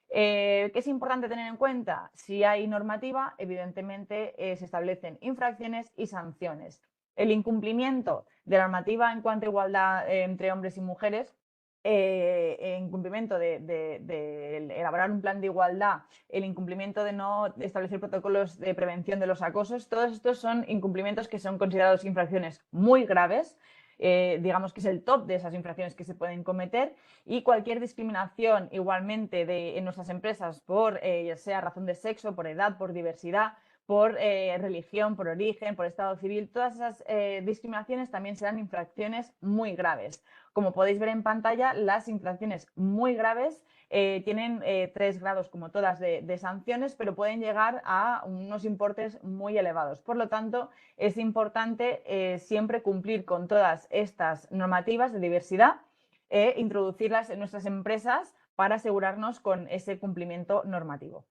¿Qué es importante tener en cuenta? Si hay normativa, evidentemente se establecen infracciones y sanciones. El incumplimiento de la normativa en cuanto a igualdad entre hombres y mujeres, incumplimiento de elaborar un plan de igualdad, el incumplimiento de no establecer protocolos de prevención de los acosos, todos estos son incumplimientos que son considerados infracciones muy graves. Digamos que es el top de esas infracciones que se pueden cometer, y cualquier discriminación igualmente en nuestras empresas por ya sea razón de sexo, por edad, por diversidad, por religión, por origen, por estado civil, todas esas discriminaciones también serán infracciones muy graves. Como podéis ver en pantalla, las infracciones muy graves tienen 3 grados, como todas, de sanciones, pero pueden llegar a unos importes muy elevados. Por lo tanto, es importante siempre cumplir con todas estas normativas de diversidad e introducirlas en nuestras empresas para asegurarnos con ese cumplimiento normativo.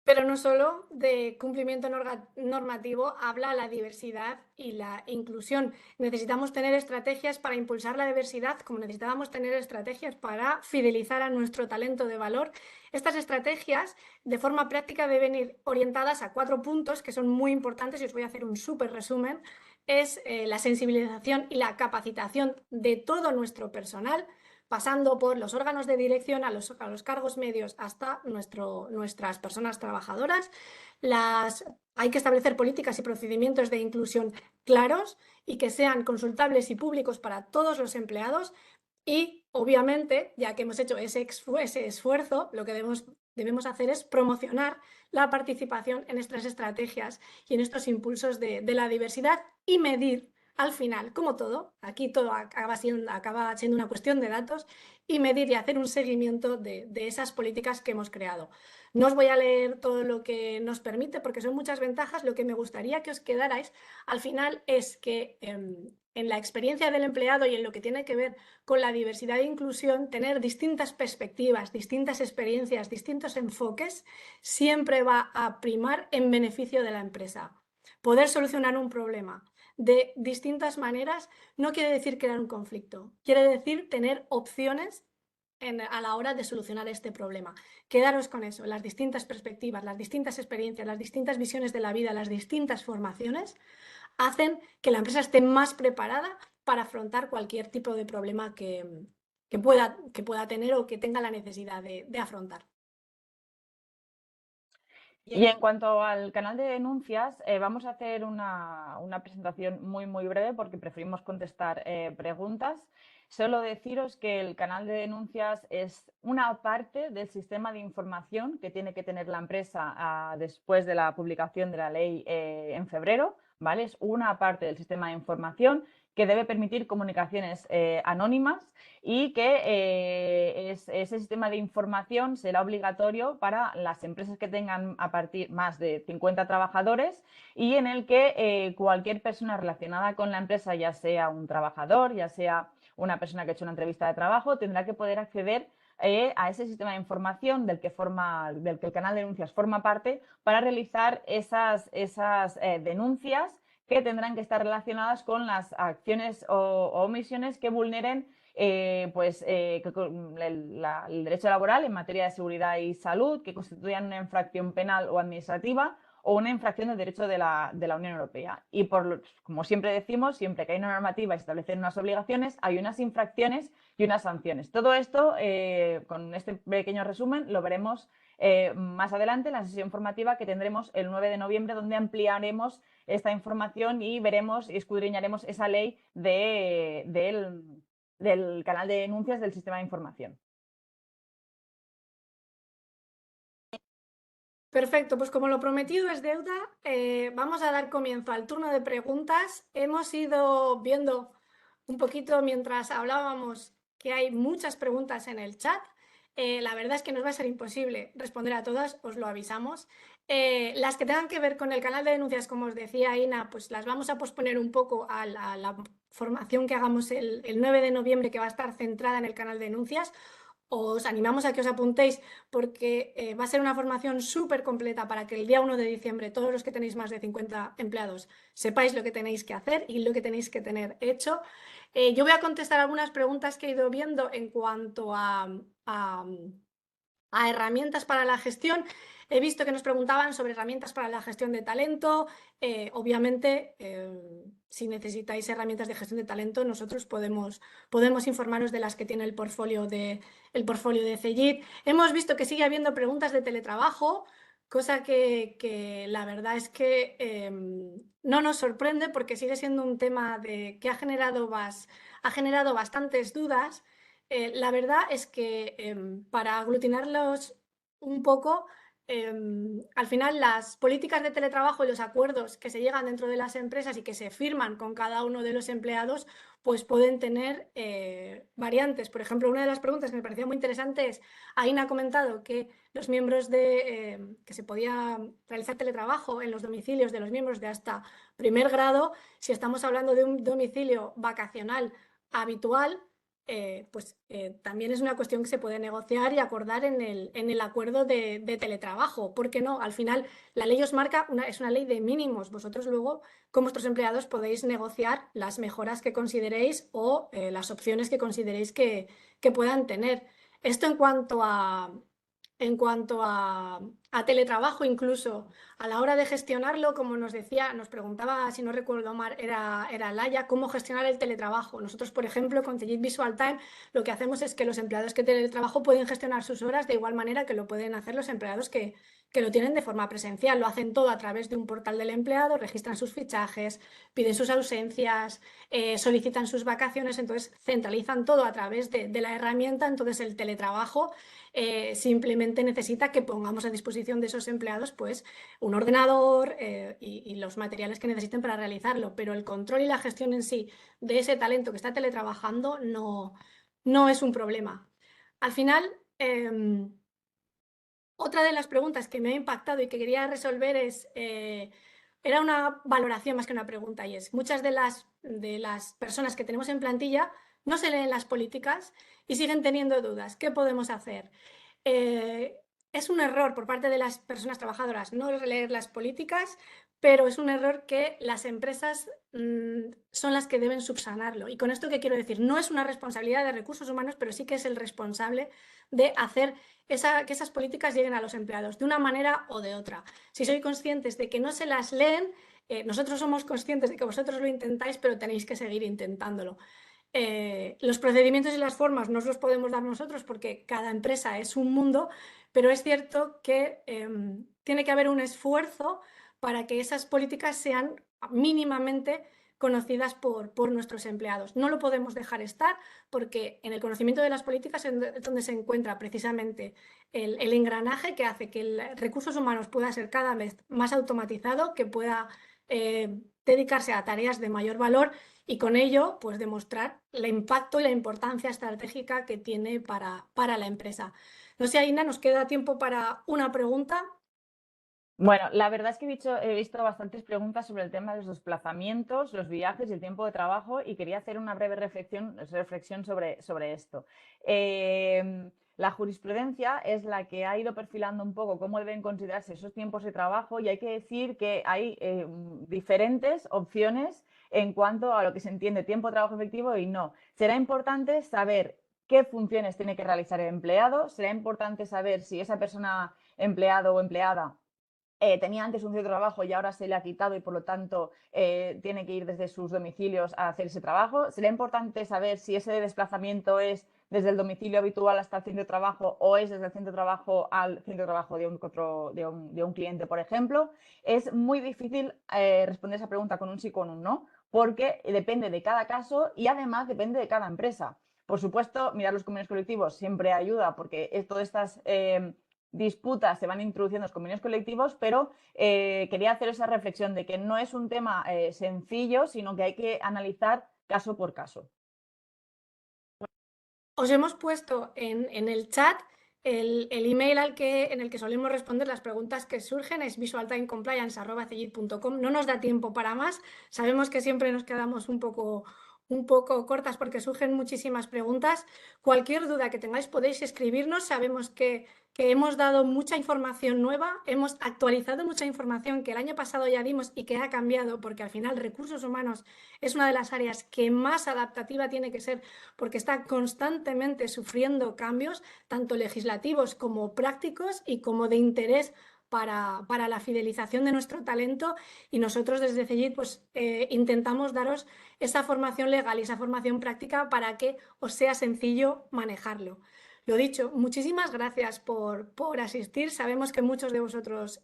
Pero no solo de cumplimiento normativo habla la diversidad y la inclusión. Necesitamos tener estrategias para impulsar la diversidad, como necesitábamos tener estrategias para fidelizar a nuestro talento de valor. Estas estrategias, de forma práctica, deben ir orientadas a 4 puntos que son muy importantes, y os voy a hacer un súper resumen. Es la sensibilización y la capacitación de todo nuestro personal, pasando por los órganos de dirección a los cargos medios hasta nuestras personas trabajadoras. Hay que establecer políticas y procedimientos de inclusión claros y que sean consultables y públicos para todos los empleados. Y, obviamente, ya que hemos hecho ese esfuerzo, lo que debemos hacer es promocionar la participación en estas estrategias y en estos impulsos de la diversidad, y medir. Al final, como todo, aquí todo acaba siendo una cuestión de datos, y medir y hacer un seguimiento de esas políticas que hemos creado. No os voy a leer todo lo que nos permite porque son muchas ventajas. Lo que me gustaría que os quedarais al final es que en la experiencia del empleado y en lo que tiene que ver con la diversidad e inclusión, tener distintas perspectivas, distintas experiencias, distintos enfoques, siempre va a primar en beneficio de la empresa. Poder solucionar un problema de distintas maneras no quiere decir crear un conflicto, quiere decir tener opciones a la hora de solucionar este problema. Quedaros con eso, las distintas perspectivas, las distintas experiencias, las distintas visiones de la vida, las distintas formaciones hacen que la empresa esté más preparada para afrontar cualquier tipo de problema que pueda tener o que tenga la necesidad de afrontar. Y en cuanto al canal de denuncias, vamos a hacer una presentación muy, muy breve porque preferimos contestar preguntas. Solo deciros que el canal de denuncias es una parte del sistema de información que tiene que tener la empresa después de la publicación de la ley en febrero, ¿vale? Es una parte del sistema de información que debe permitir comunicaciones anónimas, y que ese sistema de información será obligatorio para las empresas que tengan a partir más de 50 trabajadores, y en el que cualquier persona relacionada con la empresa, ya sea un trabajador, ya sea una persona que ha hecho una entrevista de trabajo, tendrá que poder acceder a ese sistema de información del que el canal de denuncias forma parte, para realizar esas denuncias que tendrán que estar relacionadas con las acciones o omisiones que vulneren el derecho laboral en materia de seguridad y salud, que constituyan una infracción penal o administrativa, o una infracción del derecho de la Unión Europea. Y como siempre decimos, siempre que hay una normativa y se establecen unas obligaciones, hay unas infracciones y unas sanciones. Todo esto, con este pequeño resumen, lo veremos más adelante en la sesión formativa que tendremos el 9 de noviembre, donde ampliaremos esta información y veremos y escudriñaremos esa ley del canal de denuncias del sistema de información. Perfecto, pues como lo prometido es deuda, vamos a dar comienzo al turno de preguntas. Hemos ido viendo un poquito mientras hablábamos que hay muchas preguntas en el chat. La verdad es que nos va a ser imposible responder a todas, os lo avisamos. Las que tengan que ver con el canal de denuncias, como os decía Ina, pues las vamos a posponer un poco a la formación que hagamos el 9 de noviembre, que va a estar centrada en el canal de denuncias. os animamos a que os apuntéis porque va a ser una formación súper completa para que el día 1 de diciembre todos los que tenéis más de 50 empleados sepáis lo que tenéis que hacer y lo que tenéis que tener hecho. Yo voy a contestar algunas preguntas que he ido viendo en cuanto a herramientas para la gestión. He visto que nos preguntaban sobre herramientas para la gestión de talento. Obviamente, si necesitáis herramientas de gestión de talento, nosotros podemos informaros de las que tiene el portfolio de Cegid. Hemos visto que sigue habiendo preguntas de teletrabajo, cosa que la verdad es que no nos sorprende porque sigue siendo un tema que ha generado bastantes dudas. La verdad es que para aglutinarlos un poco, al final las políticas de teletrabajo y los acuerdos que se llegan dentro de las empresas y que se firman con cada uno de los empleados, pues pueden tener variantes. Por ejemplo, una de las preguntas que me parecía muy interesante es, Aina ha comentado que los miembros que se podía realizar teletrabajo en los domicilios de los miembros de hasta primer grado. Si estamos hablando de un domicilio vacacional habitual, pues también es una cuestión que se puede negociar y acordar en el acuerdo de teletrabajo. ¿Por qué no? Al final, la ley os marca, es una ley de mínimos. Vosotros luego, con vuestros empleados, podéis negociar las mejoras que consideréis o las opciones que consideréis que puedan tener. Esto en cuanto a teletrabajo, incluso a la hora de gestionarlo, como nos decía, nos preguntaba, si no recuerdo mal, era Laia, cómo gestionar el teletrabajo. Nosotros, por ejemplo, con Cegid Visual Time, lo que hacemos es que los empleados que teletrabajo pueden gestionar sus horas de igual manera que lo pueden hacer los empleados que lo tienen de forma presencial. Lo hacen todo a través de un portal del empleado, registran sus fichajes, piden sus ausencias, solicitan sus vacaciones, entonces centralizan todo a través de la herramienta. Entonces el teletrabajo simplemente necesita que pongamos a disposición de esos empleados pues un ordenador y los materiales que necesiten para realizarlo, pero el control y la gestión en sí de ese talento que está teletrabajando no es un problema. Al final, otra de las preguntas que me ha impactado y que quería resolver era una valoración más que una pregunta, y es, muchas de las personas que tenemos en plantilla no se leen las políticas y siguen teniendo dudas. ¿Qué podemos hacer? Es un error por parte de las personas trabajadoras no leer las políticas, pero es un error que las empresas son las que deben subsanarlo. ¿Y con esto qué quiero decir? No es una responsabilidad de recursos humanos, pero sí que es el responsable de hacer que esas políticas lleguen a los empleados de una manera o de otra. Si sois conscientes de que no se las leen, nosotros somos conscientes de que vosotros lo intentáis, pero tenéis que seguir intentándolo. Los procedimientos y las formas no os los podemos dar nosotros porque cada empresa es un mundo, pero es cierto que tiene que haber un esfuerzo para que esas políticas sean mínimamente conocidas por nuestros empleados. No lo podemos dejar estar porque en el conocimiento de las políticas es donde se encuentra precisamente el engranaje que hace que el recursos humanos pueda ser cada vez más automatizado, que pueda dedicarse a tareas de mayor valor y con ello pues demostrar el impacto y la importancia estratégica que tiene para la empresa. No sé, Aina, ¿nos queda tiempo para una pregunta? Bueno, la verdad es que he visto bastantes preguntas sobre el tema de los desplazamientos, los viajes y el tiempo de trabajo, y quería hacer una breve reflexión sobre esto. La jurisprudencia es la que ha ido perfilando un poco cómo deben considerarse esos tiempos de trabajo, y hay que decir que hay diferentes opciones en cuanto a lo que se entiende tiempo de trabajo efectivo y no. Será importante saber qué funciones tiene que realizar el empleado, será importante saber si esa persona, empleado o empleada, tenía antes un cierto trabajo y ahora se le ha quitado y por lo tanto tiene que ir desde sus domicilios a hacer ese trabajo. Será importante saber si ese desplazamiento es desde el domicilio habitual hasta el centro de trabajo o es desde el centro de trabajo al centro de trabajo de un cliente, por ejemplo. Es muy difícil responder esa pregunta con un sí o con un no, porque depende de cada caso y además depende de cada empresa. Por supuesto, mirar los convenios colectivos siempre ayuda porque todas estas disputas se van introduciendo en los convenios colectivos, pero quería hacer esa reflexión de que no es un tema sencillo, sino que hay que analizar caso por caso. Os hemos puesto en el chat el email en el que solemos responder las preguntas que surgen, es visualtimecompliance@cegid.com. No nos da tiempo para más, sabemos que siempre nos quedamos un poco un poco cortas porque surgen muchísimas preguntas. Cualquier duda que tengáis podéis escribirnos. Sabemos que hemos dado mucha información nueva, hemos actualizado mucha información que el año pasado ya dimos y que ha cambiado, porque al final recursos humanos es una de las áreas que más adaptativa tiene que ser, porque está constantemente sufriendo cambios, tanto legislativos como prácticos y como de interés para la fidelización de nuestro talento, y nosotros desde CEGID pues, intentamos daros esa formación legal y esa formación práctica para que os sea sencillo manejarlo. Lo dicho, muchísimas gracias por asistir. Sabemos que muchos de vosotros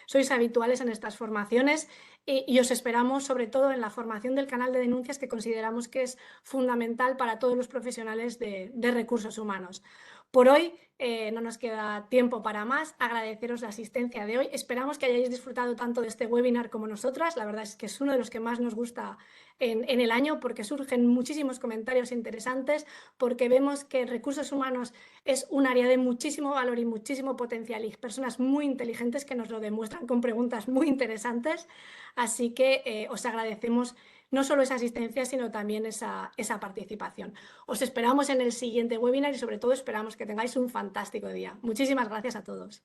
sois habituales en estas formaciones y os esperamos sobre todo en la formación del canal de denuncias, que consideramos que es fundamental para todos los profesionales de recursos humanos. Por hoy no nos queda tiempo para más. Agradeceros la asistencia de hoy. Esperamos que hayáis disfrutado tanto de este webinar como nosotras. La verdad es que es uno de los que más nos gusta en el año, porque surgen muchísimos comentarios interesantes, porque vemos que recursos humanos es un área de muchísimo valor y muchísimo potencial, y personas muy inteligentes que nos lo demuestran con preguntas muy interesantes. Así que os agradecemos no solo esa asistencia, sino también esa participación. Os esperamos en el siguiente webinar y sobre todo esperamos que tengáis un fantástico día. Muchísimas gracias a todos.